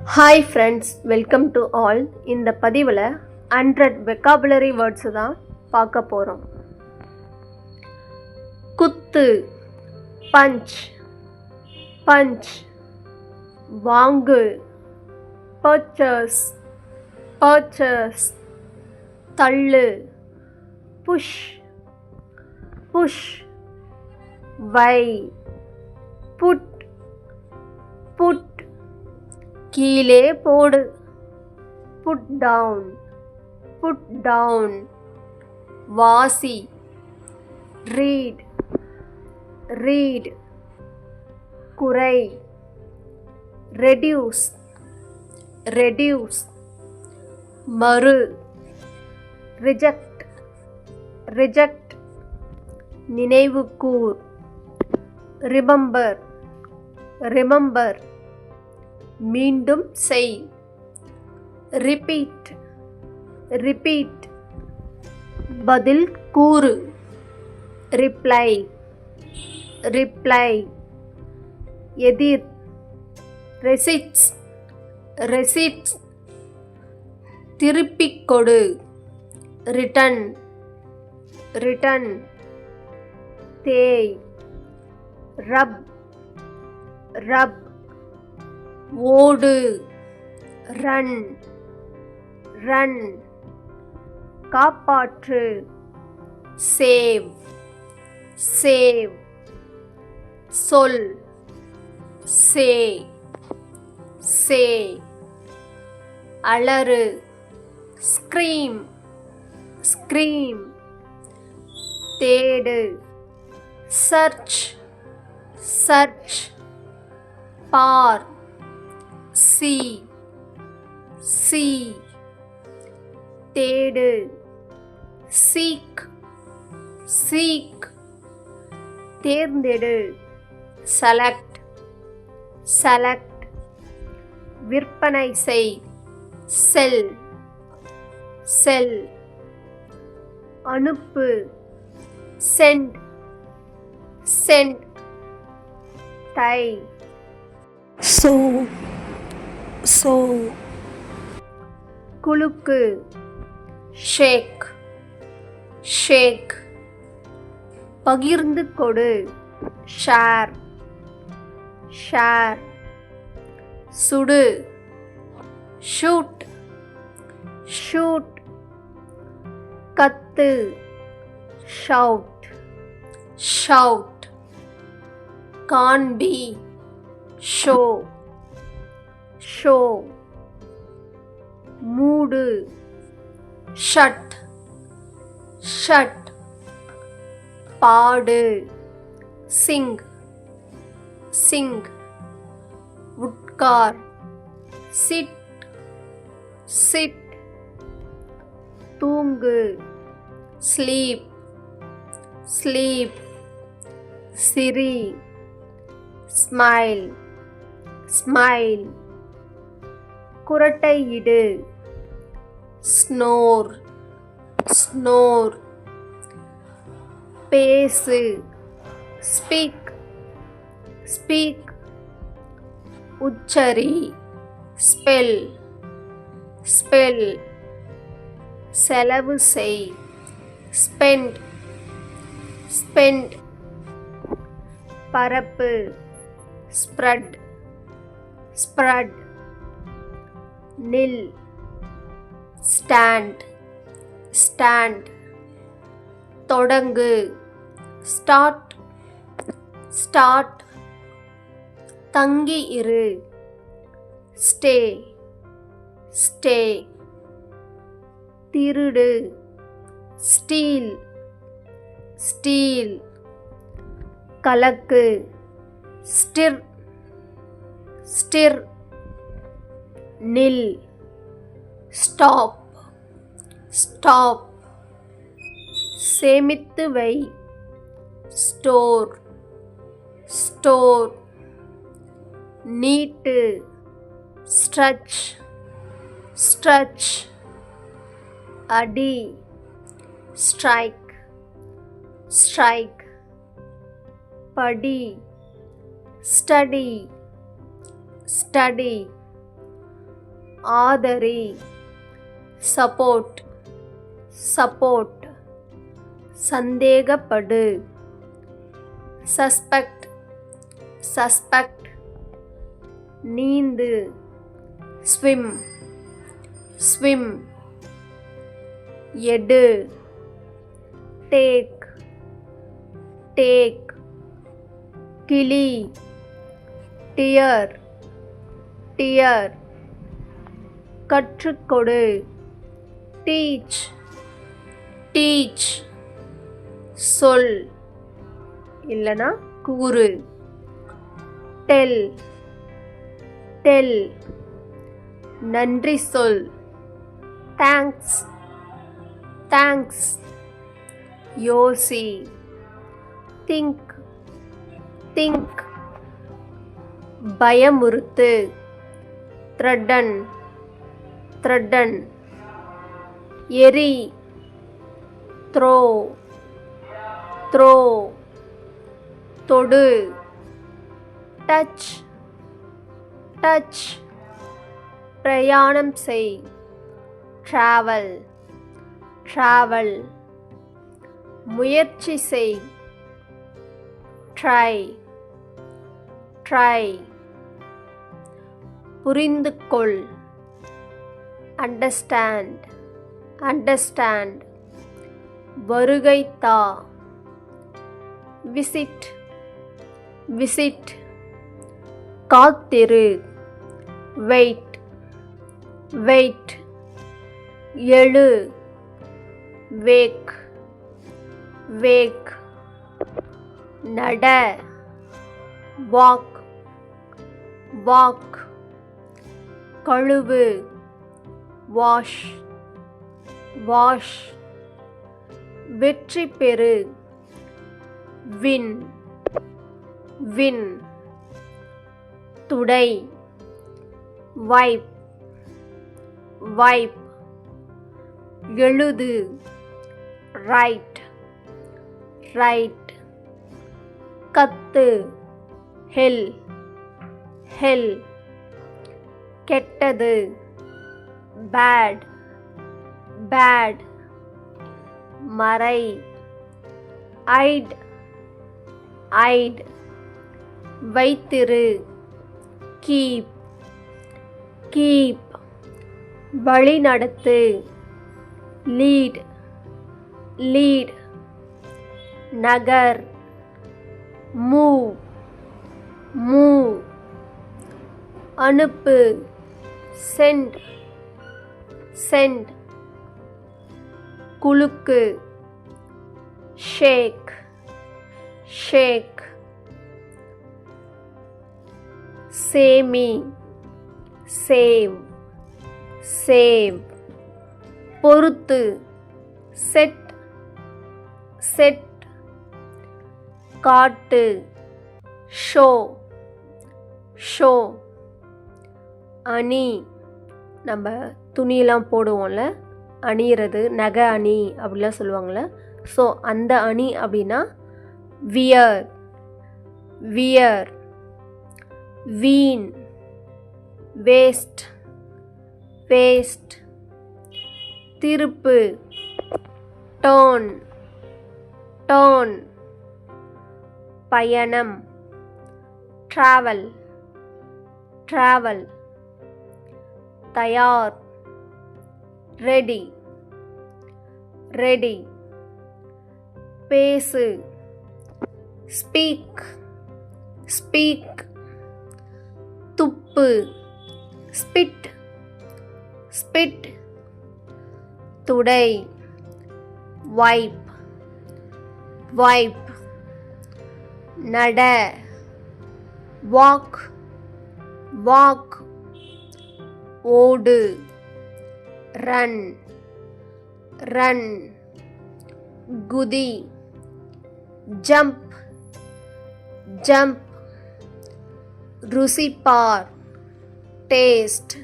Hi friends, welcome to all. இந்த பதிவில் 100 vocabulary words தான் பார்க்க போகிறோம். குத்து, பஞ்ச், பஞ்ச். வாங்கு, பர்ச்சேஸ், பர்ச்சேஸ். தள்ளு, புஷ், புஷ். வை, புட், புட். கீழே போடு, புட் டவுன், புட் டவுன். வாசி, ரீட், ரீட். குறை, ரெடியூஸ், ரெடியூஸ். மறு, ரிஜெக்ட், ரிஜெக்ட். நினைவுகூர், ரிமெம்பர், ரிமெம்பர். மீண்டும் செய், ரிப்பீட், ரிப்பீட். பதில் கூறு, ரிப்ளை, ரிப்ளை. எதிர், ரெசிட்ஸ், ரெசிட்ஸ். திருப்பிக் கொடு, ரிட்டன், ரிட்டன். தேய், ரப், ரப். ஓடு, ரன், ரன். காப்பாற்று, சேவ், சேவ். சொல், சே, சே. அலறு, ஸ்க்ரீம், ஸ்க்ரீம். தேடு, சர்ச், சர்ச். பார், see, see. தேடு, seek, seek. தேர்ந்தெடு, select, select. விற்பனை செய், sell, sell. அனுப்பு, send, send. தை, sew, sew. குலுக்கு, shake, shake. பகிர்ந்து கொடு, ஷேர், ஷேர். சுடு, ஷூட், ஷூட். கத்து, ஷவுட், ஷவுட். காண்பி, ஷோ, ஷோ. மூடு, ஷட், ஷட். பாடு, சிங், சிங். உட்கார், சிட், சிட். தூங்கு, ஸ்லீப், ஸ்லீப். சிரி, ஸ்மைல், ஸ்மைல். குரட்டையிடு, ஸ்னோர், ஸ்னோர். பேசு, ஸ்பீக், ஸ்பீக். உச்சரி, ஸ்பெல், ஸ்பெல். செலவு செய், ஸ்பெண்ட், ஸ்பெண்ட். பரப்பு, ஸ்ப்ரெட், ஸ்ப்ரெட். நில், ஸ்டாண்ட், ஸ்டாண்ட். தொடங்கு, ஸ்டார்ட், ஸ்டார்ட். தங்கி இரு, ஸ்டே, ஸ்டே. திருடு, ஸ்டீல், ஸ்டீல். கலக்கு, ஸ்டிர், ஸ்டிர். நில், ஸ்டாப், ஸ்டாப். சேமித்து வை, ஸ்டோர், ஸ்டோர். நீட்டு, ஸ்ட்ரெச், ஸ்ட்ரெச். அடி, ஸ்ட்ரைக், ஸ்ட்ரைக். படி, ஸ்டடி, ஸ்டடி. ஆதரி. சப்போர்ட் சப்போர்ட் சந்தேகப்படு. சஸ்பெக்ட் சஸ்பெக்ட் நீந்து. ஸ்விம் ஸ்விம் எடு. டேக் டேக் கிளி. டியர் டியர் கற்றுக்கொடு. டீச் டீச் சொல் இல்லைனா கூறு. டெல் டெல் நன்றி சொல். தேங்க்ஸ் தேங்க்ஸ் யோசி. திங்க் திங்க் பயமுறுத்து. த்ரெட்டன் த்ரெட்டன் எரி. த்ரோ த்ரோ தொடு. டச் டச் பிரயாணம் செய். ட்ராவல் ட்ராவல் முயற்சி செய். ட்ரை ட்ரை புரிந்து கொள். அண்டர்ஸ்டாண்ட் அண்டர்ஸ்டாண்ட் வருகை தா. விசிட் விசிட் காத்திரு. வெயிட் வெயிட் எழு. வேக் வேக் நட. வாக் வாக் கழுவு. வாஷ் வாஷ் வெற்றி பெறு. வின் வின் துடை. வைப் வைப் எழுது. ரைட் ரைட் கத்து. ஹெல் ஹெல் கெட்டது. பேட் பேட் மறை. ஐட் ஐட் வைத்திரு. கீப் கீப் வழிநடத்து. லீட் லீட் நகர். மூவ் மூவ் அனுப்பு. சென்ட் சென்ட் குலுக்கு. ஷேக் ஷேக் சேமி. சேவ் சேவ் பொறுத்து. செட் செட் காட்டு. ஷோ ஷோ அணி. நம்ம துணியெல்லாம் போடுவோம்ல, அணியிறது, நகை அணி அப்படிலாம் சொல்லுவாங்கள்ல. ஸோ அந்த அணி அப்படின்னா வியர் வியர். வீண் வேஸ்ட் வேஸ்ட் திருப்பு. டர்ன் டர்ன் பயணம். ட்ராவல் ட்ராவல் தயார். ரெடி ரெடி பேசு. ஸ்பீக் ஸ்பீக் துப்பு. ஸ்பிட் ஸ்பிட் துடை. வைப் வைப் நட. வாக் வாக் ஓடு. ரன் ரன் குதி. ஜம்ப் ஜம்ப் ருசி பார். டேஸ்ட்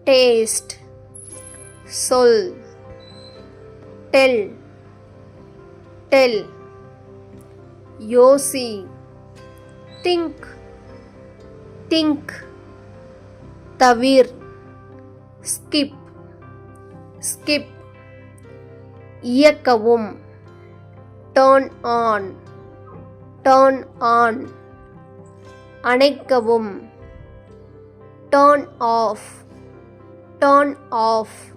டேஸ்ட் சொல். டெல் டெல் யோசி. திங்க் திங்க் தவிர் ஸ்கிப் ஸ்கிப். இயக்கவும். Turn on turn on. அணைக்கவும். Turn off turn of.